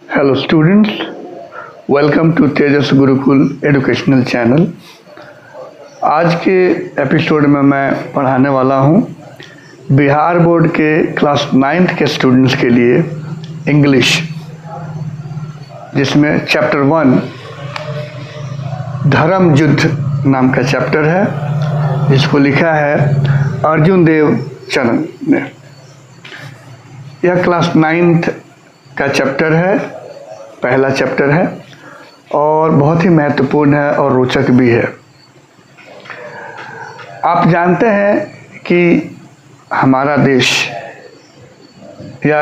Hello students, welcome to Tejas Gurukul educational channel. आज के episode में मैं पढ़ाने वाला हूँ बिहार बोर्ड के क्लास 9th के स्टूडेंट्स के लिए इंग्लिश, जिसमें चैप्टर 1 धर्म युद्ध नाम का चैप्टर है, जिसको लिखा है अर्जुन देव चरण ने। यह क्लास 9th का चैप्टर है, पहला चैप्टर है और बहुत ही महत्वपूर्ण है और रोचक भी है। आप जानते हैं कि हमारा देश या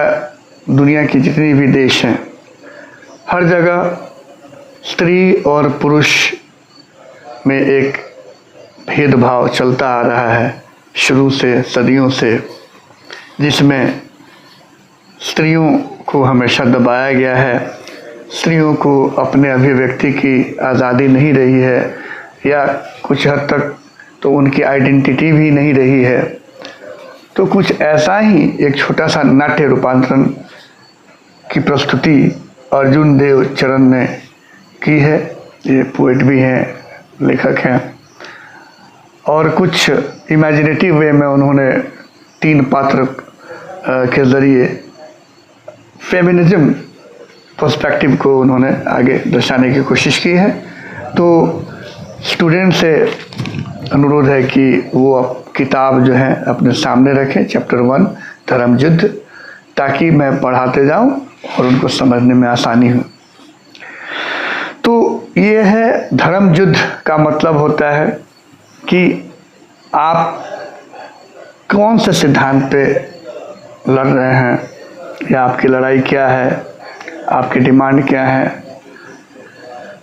दुनिया की जितनी भी देश हैं, हर जगह स्त्री और पुरुष में एक भेदभाव चलता आ रहा है शुरू से, सदियों से, जिसमें स्त्रियों को हमेशा दबाया गया है, स्त्रियों को अपने अभिव्यक्ति की आज़ादी नहीं रही है या कुछ हद तक तो उनकी आइडेंटिटी भी नहीं रही है। तो कुछ ऐसा ही एक छोटा सा नाट्य रूपांतरण की प्रस्तुति अर्जुन देव चरण ने की है। ये पोएट भी हैं, लेखक हैं, और कुछ इमेजिनेटिव वे में उन्होंने 3 पात्र के ज़रिए फेमिनिज्म पर्सपेक्टिव को उन्होंने आगे दर्शाने की कोशिश की है। तो स्टूडेंट से अनुरोध है कि वो किताब जो है अपने सामने रखें, चैप्टर 1 धर्म युद्ध, ताकि मैं पढ़ाते जाऊं और उनको समझने में आसानी हो। तो ये है धर्म युद्ध का मतलब होता है कि आप कौन से सिद्धांत पे लड़ रहे हैं या आपकी लड़ाई क्या है, आपकी डिमांड क्या है।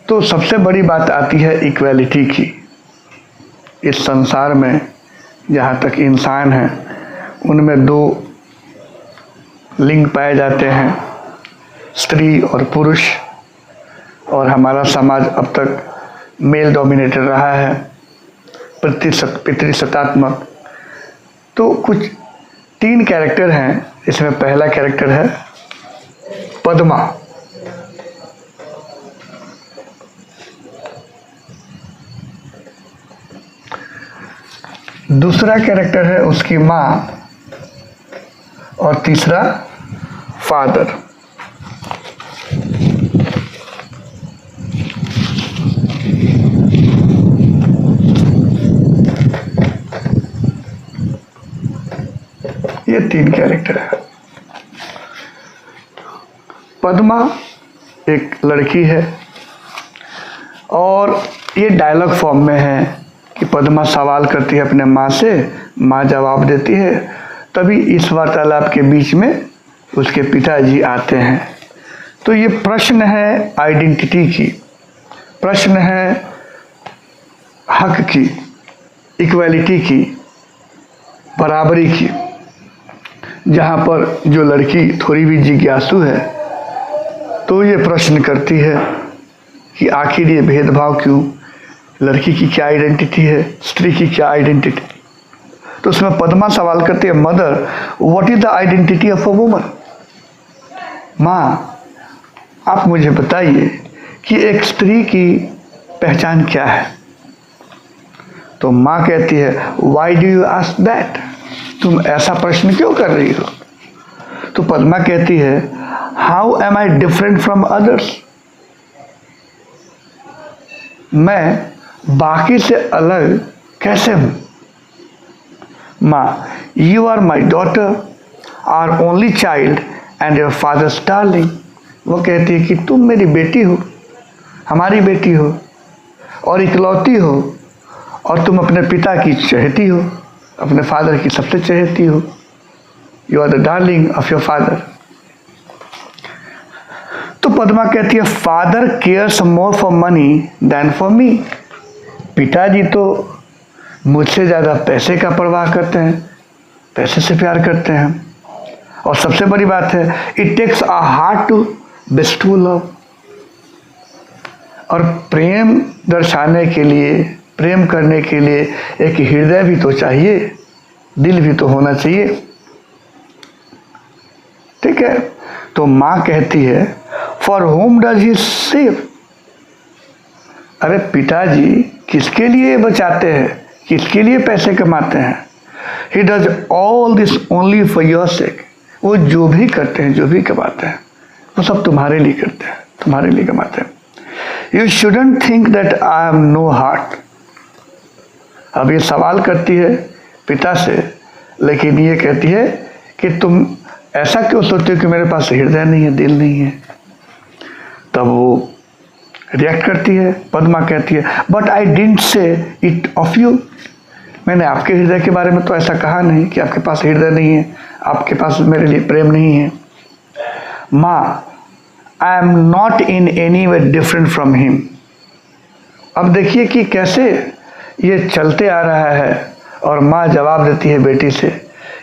तो सबसे बड़ी बात आती है इक्वालिटी की। इस संसार में जहाँ तक इंसान हैं, उनमें 2 लिंग पाए जाते हैं, स्त्री और पुरुष, और हमारा समाज अब तक मेल डोमिनेटेड रहा है, पितृसत्तात्मक। तो कुछ 3 कैरेक्टर हैं। इसमें पहला कैरेक्टर है पद्मा। दूसरा कैरेक्टर है उसकी माँ, और तीसरा फादर। ये 3 कैरेक्टर है। पद्मा एक लड़की है और ये डायलॉग फॉर्म में है कि पद्मा सवाल करती है अपने माँ से, माँ जवाब देती है। तभी इस वार्तालाप के बीच में उसके पिताजी आते हैं। तो ये प्रश्न है आइडेंटिटी की, प्रश्न है हक की, इक्वालिटी की, बराबरी की। जहाँ पर जो लड़की थोड़ी भी जिज्ञासु है तो ये प्रश्न करती है कि आखिर ये भेदभाव क्यों, लड़की की क्या आइडेंटिटी है, स्त्री की क्या आइडेंटिटी। तो उसमें पद्मा सवाल करती है, mother what is the identity of a woman. माँ आप मुझे बताइए कि एक स्त्री की पहचान क्या है। तो माँ कहती है, why do you ask that, तुम ऐसा प्रश्न क्यों कर रही हो। तो पद्मा कहती है, how am I different from others, मैं बाकी से अलग कैसे हूँ। माँ you are my daughter, are only child and your father's darling. वो कहती है कि तुम मेरी बेटी हो, हमारी बेटी हो और इकलौती हो, और तुम अपने पिता की चहेती हो, अपने फादर की सबसे चहेती हो। You are the darling of your father. तो पद्मा कहती है, father cares more for money than for me. पिताजी तो मुझसे ज़्यादा पैसे का परवाह करते हैं, पैसे से प्यार करते हैं। और सबसे बड़ी बात है, it takes a heart to bestow love. और प्रेम दर्शाने के लिए, प्रेम करने के लिए एक हृदय भी तो चाहिए, दिल भी तो होना चाहिए। ठीक है। तो माँ कहती है for home does he save? अरे पिताजी किसके लिए बचाते हैं, किसके लिए पैसे कमाते हैं? He does all this only for your sake. वो जो भी करते हैं, जो भी कमाते हैं, वो सब तुम्हारे लिए करते हैं, तुम्हारे लिए कमाते हैं। You shouldn't think that I am no heart. अब ये सवाल करती है पिता से, लेकिन ये कहती है कि तुम ऐसा क्यों सोचते हो कि मेरे पास हृदय नहीं है, दिल नहीं है? तब वो रिएक्ट करती है। पद्मा कहती है, but I didn't say it of you. मैंने आपके हृदय के बारे में तो ऐसा कहा नहीं कि आपके पास हृदय नहीं है, आपके पास मेरे लिए प्रेम नहीं है। माँ, I am not in any way different from him. अब देखिए कि कैसे ये चलते आ रहा है, और माँ जवाब देती है बेटी से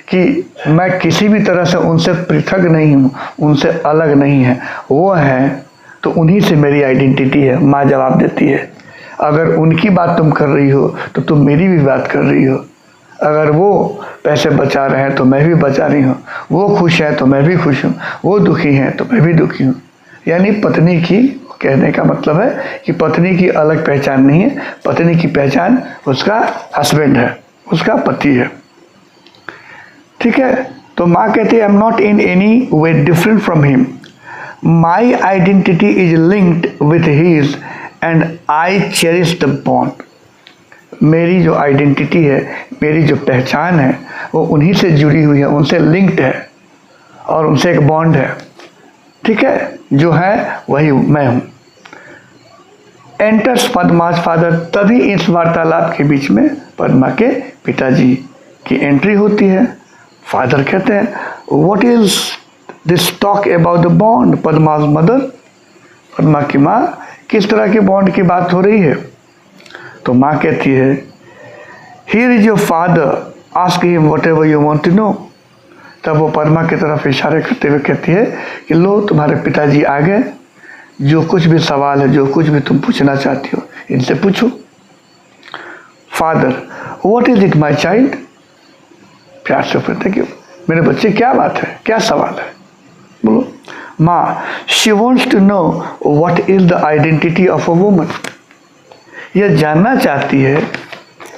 कि मैं किसी भी तरह से उनसे पृथक नहीं हूँ, उनसे अलग नहीं है। वो हैं तो उन्हीं से मेरी आइडेंटिटी है। माँ जवाब देती है, अगर उनकी बात तुम कर रही हो तो तुम मेरी भी बात कर रही हो। अगर वो पैसे बचा रहे हैं तो मैं भी बचा रही हूँ, वो खुश है तो मैं भी खुश हूँ, वो दुखी है तो मैं भी दुखी हूँ। यानी पत्नी की, कहने का मतलब है कि पत्नी की अलग पहचान नहीं है, पत्नी की पहचान उसका हस्बैंड है, उसका पति है। ठीक है, तो माँ कहती है, I am not in any way different from him, my identity is linked with his and I cherish the bond. मेरी जो आइडेंटिटी है, मेरी जो पहचान है, वो उन्हीं से जुड़ी हुई है, उनसे लिंक्ड है, और उनसे एक बॉन्ड है। ठीक है, जो है वही मैं हूँ। Enters Padma's father. तभी इस वार्तालाप के बीच में पद्मा के पिताजी की एंट्री होती है। फादर कहते हैं, what is this talk about the bond? Padma's mother, Padma की माँ, किस तरह के बॉन्ड की बात हो रही है? तो माँ कहती है, here is your father, ask him whatever you want to know. तब वो पद्मा की तरफ इशारे करते हुए कहती है कि लो, तुम्हारे पिताजी आ गए, जो कुछ भी सवाल है, जो कुछ भी तुम पूछना चाहती हो, इनसे पूछो। Father, what is it my child? प्यार से पूछते कि मेरे बच्चे क्या बात है, क्या सवाल है, बोलो। माँ, she wants to know what is the identity of a woman. यह जानना चाहती है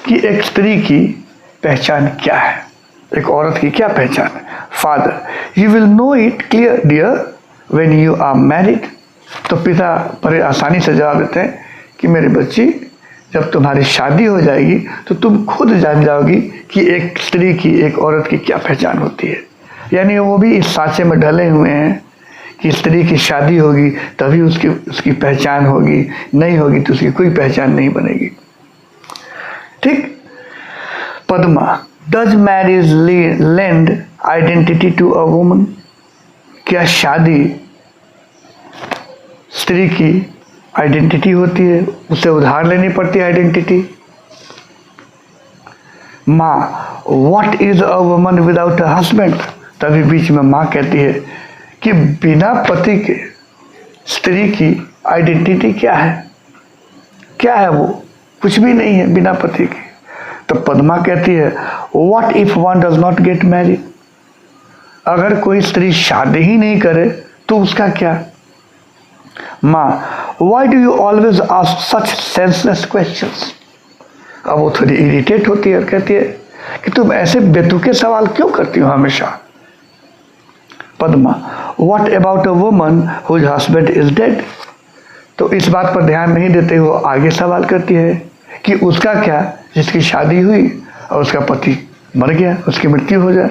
कि एक स्त्री की पहचान क्या है, एक औरत की क्या पहचान है। Father, you will know it clear dear when you are married. तो पिता बड़े आसानी से जवाब देते हैं कि मेरे बच्ची, जब तुम्हारी शादी हो जाएगी तो तुम खुद जान जाओगी कि एक स्त्री की, एक औरत की क्या पहचान होती है। यानी वो भी इस साँचे में ढले हुए हैं कि स्त्री की शादी होगी तभी उसकी पहचान होगी, नहीं होगी तो उसकी कोई पहचान नहीं बनेगी। ठीक। Padma, does marriage lend identity to a woman? क्या शादी स्त्री की आइडेंटिटी होती है, उसे उधार लेनी पड़ती है आइडेंटिटी? माँ, what is a woman without a husband? तभी बीच में माँ कहती है कि बिना पति के स्त्री की आइडेंटिटी क्या है? क्या है वो? कुछ भी नहीं है बिना पति के। तो पद्मा कहती है, what if one does not get married? अगर कोई स्त्री शादी ही नहीं करे तो उसका क्या? माँ, why do you always ask such senseless questions? अब वो थोड़ी इरिटेट होती है और कहती है कि तुम ऐसे बेतुके सवाल क्यों करती हो हमेशा। Padma, what about a woman whose husband is dead? तो इस बात पर ध्यान नहीं देते हुए आगे सवाल करती है कि उसका क्या, जिसकी शादी हुई और उसका पति मर गया, उसकी मृत्यु हो जाए,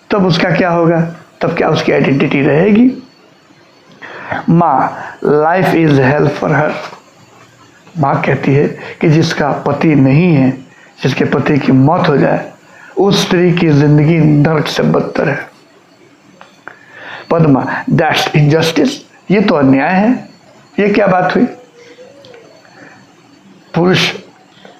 तब उसका क्या होगा? तब क्या उसकी आइडेंटिटी रहेगी? माँ, life is hello for her. माँ कहती है कि जिसका पति नहीं है, जिसके पति की मौत हो जाए, उस स्त्री की जिंदगी नरक से बदतर है। Padma, that's injustice. ये तो अन्याय है। ये क्या बात हुई? पुरुष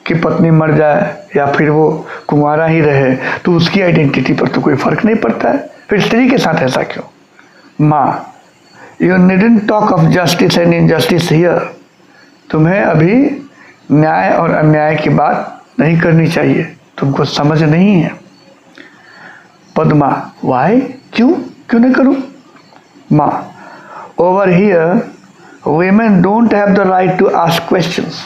की पत्नी मर जाए या फिर वो कुंवारा ही रहे तो उसकी आइडेंटिटी पर तो कोई फर्क नहीं पड़ता है, फिर स्त्री के साथ ऐसा क्यों? माँ, You needn't talk of justice and injustice here. तुम्हें अभी न्याय और अन्याय की बात नहीं करनी चाहिए, तुमको समझ नहीं है। पद्मा, why? क्यों नहीं करूं? माँ, over here women don't have the right to ask questions.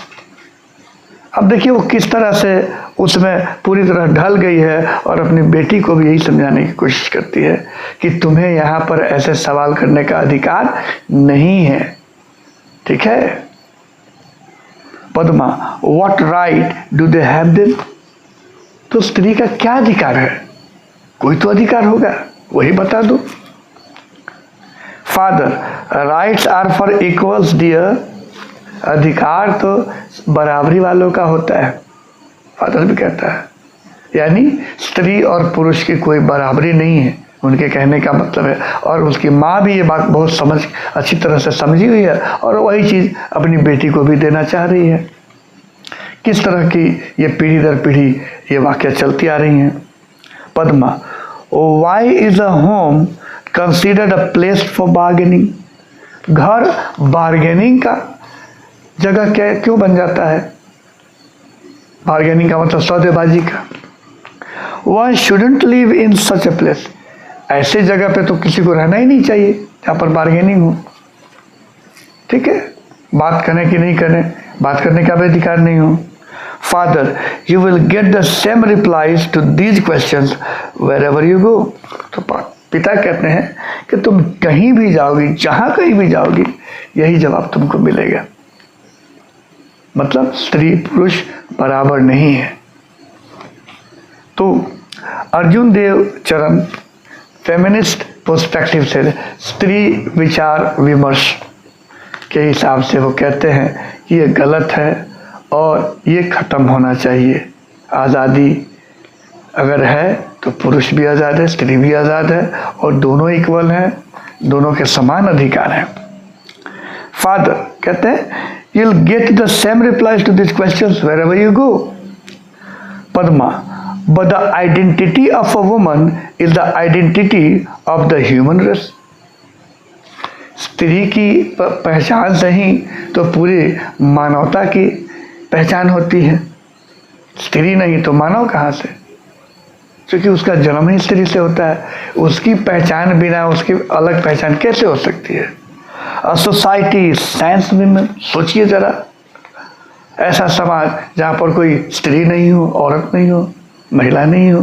अब देखिए वो किस तरह से उसमें पूरी तरह ढल गई है और अपनी बेटी को भी यही समझाने की कोशिश करती है कि तुम्हें यहाँ पर ऐसे सवाल करने का अधिकार नहीं है। ठीक है। Padma, what right do they have them? तो स्त्री का क्या अधिकार है? कोई तो अधिकार होगा, वही बता दो। Father, rights are for equals dear. अधिकार तो बराबरी वालों का होता है, फादर भी कहता है। यानी स्त्री और पुरुष की कोई बराबरी नहीं है, उनके कहने का मतलब है। और उसकी माँ भी ये बात बहुत अच्छी तरह से समझी हुई है और वही चीज़ अपनी बेटी को भी देना चाह रही है। किस तरह की ये पीढ़ी दर पीढ़ी ये वाक़या चलती आ रही हैं। Padma, why is a home considered a place for bargaining? घर बार्गेनिंग का जगह क्यों बन जाता है? बार्गेनिंग का मतलब सौदेबाजी का। One shouldn't live in such a place. ऐसे जगह पे तो किसी को रहना ही नहीं चाहिए जहाँ पर बार्गेनिंग हो। ठीक है, बात करें कि नहीं करें, बात करने का भी अधिकार नहीं हो। Father, you will get the same replies to these questions wherever you go. तो पिता कहते हैं कि तुम कहीं भी जाओगी, जहाँ कहीं भी जाओगी, यही जवाब तुमको मिलेगा। मतलब स्त्री पुरुष बराबर नहीं है। तो अर्जुन देव चरण फेमिनिस्ट पर्सपेक्टिव से, स्त्री विचार विमर्श के हिसाब से वो कहते हैं कि ये गलत है और ये ख़त्म होना चाहिए। आज़ादी अगर है तो पुरुष भी आज़ाद है, स्त्री भी आज़ाद है और दोनों इक्वल हैं, दोनों के समान अधिकार हैं। फादर कहते हैं you'll get the same replies to these questions wherever you go. Padma, but the identity of a woman is the identity of the human race. स्त्री की पहचान से ही तो पूरी मानवता की पहचान होती है। स्त्री नहीं तो मानव कहाँ से? क्योंकि उसका जन्म ही स्त्री से होता है। उसकी पहचान बिना उसकी अलग पहचान कैसे हो सकती है? सोसाइटी साइंस में सोचिए जरा, ऐसा समाज जहाँ पर कोई स्त्री नहीं हो, औरत नहीं हो, महिला नहीं हो,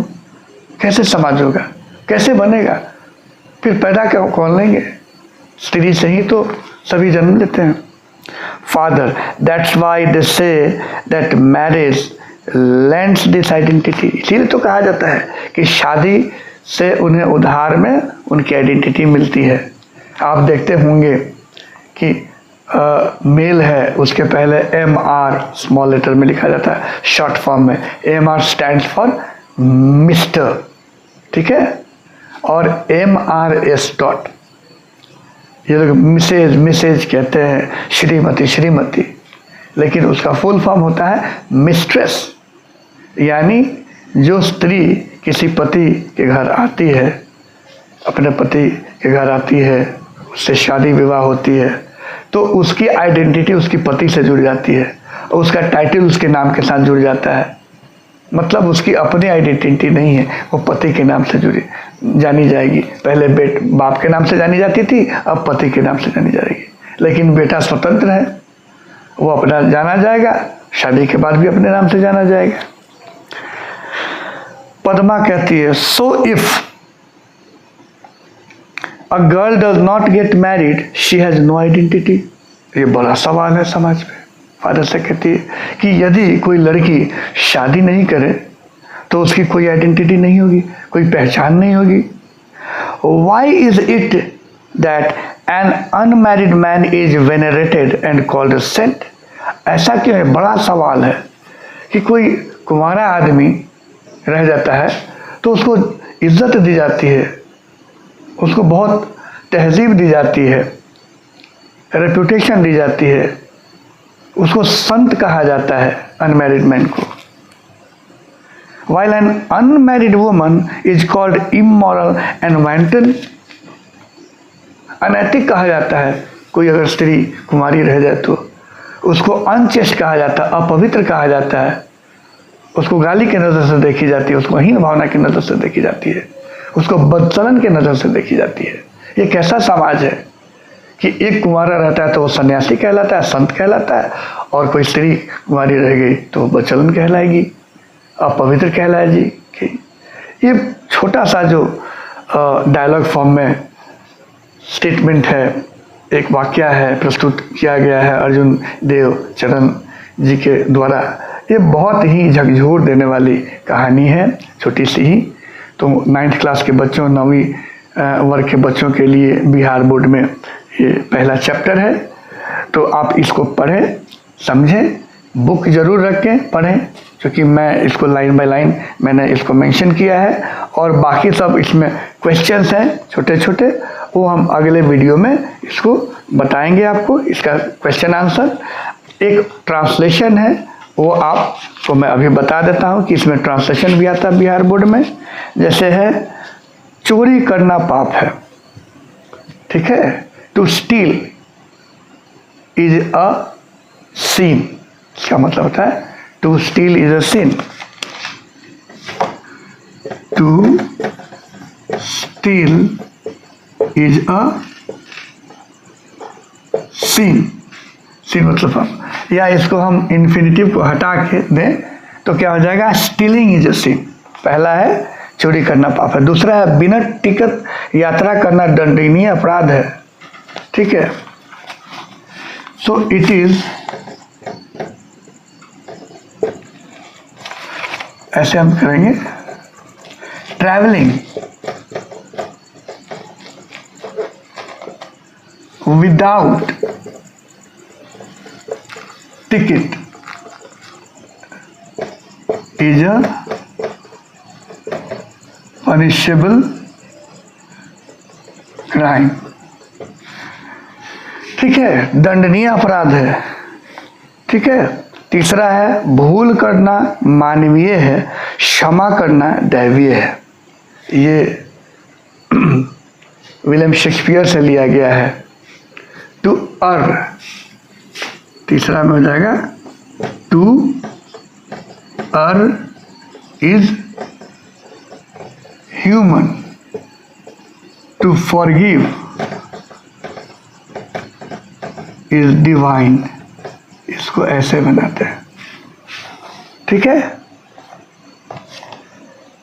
कैसे समाज होगा, कैसे बनेगा? फिर पैदा कौन लेंगे? स्त्री से ही तो सभी जन्म लेते हैं। Father, that's why they say that marriage lands this identity. इसीलिए तो कहा जाता है कि शादी से उन्हें उधार में उनकी आइडेंटिटी मिलती है। आप देखते होंगे कि मेल है, उसके पहले MR स्मॉल लेटर में लिखा जाता है, शॉर्ट फॉर्म में। MR स्टैंड्स फॉर मिस्टर, ठीक है, और MRS डॉट, ये लोग मिसेज कहते हैं, श्रीमती, लेकिन उसका फुल फॉर्म होता है मिस्ट्रेस। यानी जो स्त्री किसी पति के घर आती है, अपने पति के घर आती है, उससे शादी विवाह होती है, तो उसकी आइडेंटिटी उसकी पति से जुड़ जाती है और उसका टाइटल उसके नाम के साथ जुड़ जाता है। मतलब उसकी अपनी आइडेंटिटी नहीं है, वो पति के नाम से जानी जाएगी। पहले बाप के नाम से जानी जाती थी, अब पति के नाम से जानी जाएगी। लेकिन बेटा स्वतंत्र है, वो अपना जाना जाएगा, शादी के बाद भी अपने नाम से जाना जाएगा। पद्मा कहती है, so if A girl does not get married, she has no identity. ये बड़ा सवाल है समाज में। फादर से कहती है कि यदि कोई लड़की शादी नहीं करे तो उसकी कोई आइडेंटिटी नहीं होगी, कोई पहचान नहीं होगी। Why is it that an unmarried man is venerated and called a saint? ऐसा क्यों है? बड़ा सवाल है कि कोई कुंवारा आदमी रह जाता है तो उसको इज्जत दी जाती है, उसको बहुत तहजीब दी जाती है, रेपुटेशन दी जाती है, उसको संत कहा जाता है अनमैरिड मैन को। While an unmarried woman is called immoral and wanton, अनैतिक कहा जाता है। कोई अगर स्त्री कुमारी रह जाए तो उसको अनचेस्ट कहा जाता है, अपवित्र कहा जाता है, उसको गाली की नज़र से देखी जाती है, उसको हीन भावना की नज़र से देखी जाती है, उसको बदचलन की नज़र से देखी जाती है। ये कैसा समाज है कि एक कुंवारा रहता है तो वो सन्यासी कहलाता है, संत कहलाता है, और कोई स्त्री कुंवारी रह गई तो बचलन कहलाएगी, अपवित्र कहलाएगी। कि ये छोटा सा जो डायलॉग फॉर्म में स्टेटमेंट है, एक वाक्य है, प्रस्तुत किया गया है अर्जुन देव चरण जी के द्वारा। ये बहुत ही झकझोर देने वाली कहानी है, छोटी सी ही। तो 9th क्लास के बच्चों, 9वीं वर्ग के बच्चों के लिए बिहार बोर्ड में ये पहला चैप्टर है। तो आप इसको पढ़ें, समझें, बुक जरूर रखें, पढ़ें, क्योंकि मैं इसको लाइन बाय लाइन मैंने इसको मेंशन किया है। और बाकी सब इसमें क्वेश्चंस हैं छोटे छोटे, वो हम अगले वीडियो में इसको बताएंगे आपको, इसका क्वेश्चन आंसर। एक ट्रांसलेशन है, वो आपको मैं अभी बता देता हूँ कि इसमें ट्रांसलेशन भी आता है बिहार बोर्ड में। जैसे है, चोरी करना पाप है, ठीक है। To steal is a sin, इसका मतलब होता है to steal is a sin। To steal is a sin, sin मतलब पाप। या इसको हम इन्फिनिटिव को हटा के दें तो क्या हो जाएगा, स्टीलिंग इज अ sin। पहला है चोरी करना पाप है, दूसरा है बिना टिकट यात्रा करना दंडनीय अपराध है, ठीक है। सो इट इज, ऐसे हम करेंगे, travelling without ticket is a punishable crime, ठीक है, दंडनीय अपराध है, ठीक है। तीसरा है, भूल करना मानवीय है, क्षमा करना दैवीय है। ये विलियम शेक्सपियर से लिया गया है। टू अर्र, तीसरा में हो जाएगा, to err is human, to forgive is divine. इसको ऐसे बनाते हैं, ठीक है।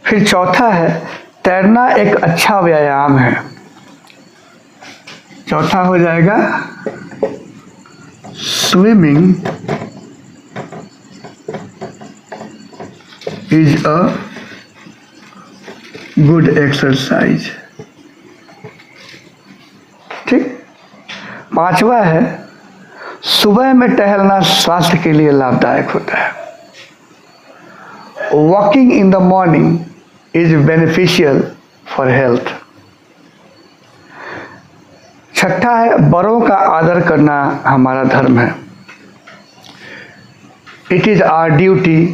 फिर चौथा है, तैरना एक अच्छा व्यायाम है। चौथा हो जाएगा, swimming is a good exercise, ठीक। पांचवा है, सुबह में टहलना स्वास्थ्य के लिए लाभदायक होता है। Walking in the morning is beneficial for health. छठा है, बड़ों का आदर करना हमारा धर्म है। It is our duty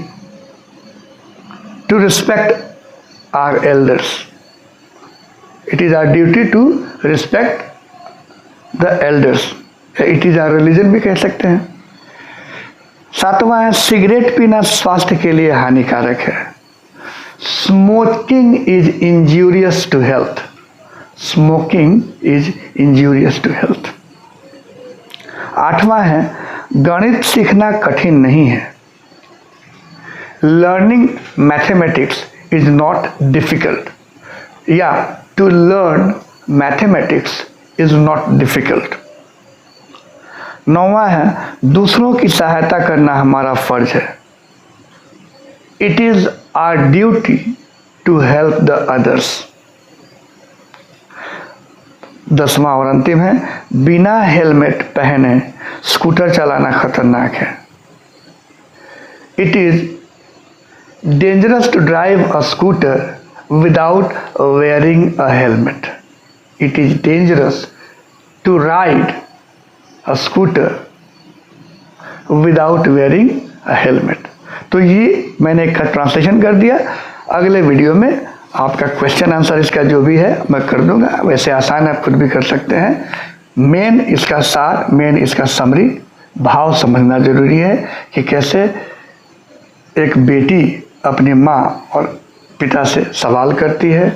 to respect our elders. It is our duty to respect the elders. It is our religion भी कह सकते हैं। सातवां है, सिगरेट पीना स्वास्थ्य के लिए हानिकारक है। Smoking is injurious to health. Smoking is injurious to health. आठवां है, गणित सीखना कठिन नहीं है। Learning mathematics is not difficult, या to learn mathematics is not difficult. नौवां है, दूसरों की सहायता करना हमारा फर्ज है। It is our duty to help the others. दसवां और अंतिम है, बिना हेलमेट पहने स्कूटर चलाना खतरनाक है। It is dangerous to drive a scooter without wearing a helmet. It is dangerous to ride a scooter without wearing a helmet. तो ये मैंने एक ट्रांसलेशन कर दिया। अगले वीडियो में आपका क्वेश्चन आंसर इसका जो भी है मैं कर दूंगा। वैसे आसान आप खुद भी कर सकते हैं। मेन इसका सार, मेन इसका समरी, भाव समझना जरूरी है कि कैसे एक बेटी अपनी माँ और पिता से सवाल करती है,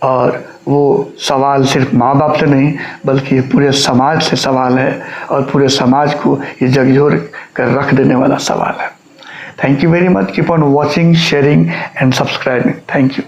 और वो सवाल सिर्फ माँ बाप से नहीं बल्कि पूरे समाज से सवाल है और पूरे समाज को ये झकझोर कर रख देने वाला सवाल है। Thank you very much. Keep on watching, sharing and subscribing. Thank you.